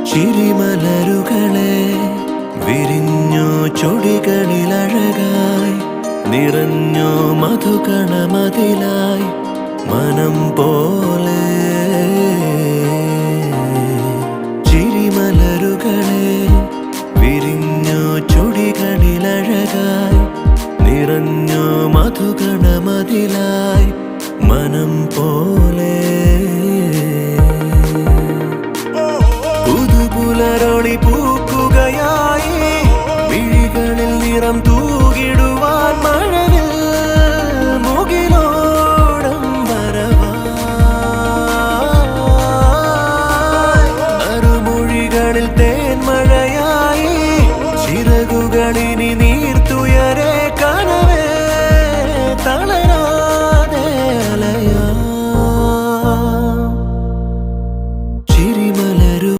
ചിരിമലരുകളെ വിരിഞ്ഞോ ചൊടികളിലഴകായി നിറഞ്ഞോ മധുകണമതിലായി മനം പോലെ. ചിരിമലരുകളെ വിരിഞ്ഞോ ചൊടികളിലഴകായി നിറഞ്ഞോ മധുകണമതിലായി മനം പോലെ. പുതുപുലരൊളി പൂക്കുകയായി വിഴികളിൽ നിറം തൂകിടുവാൻ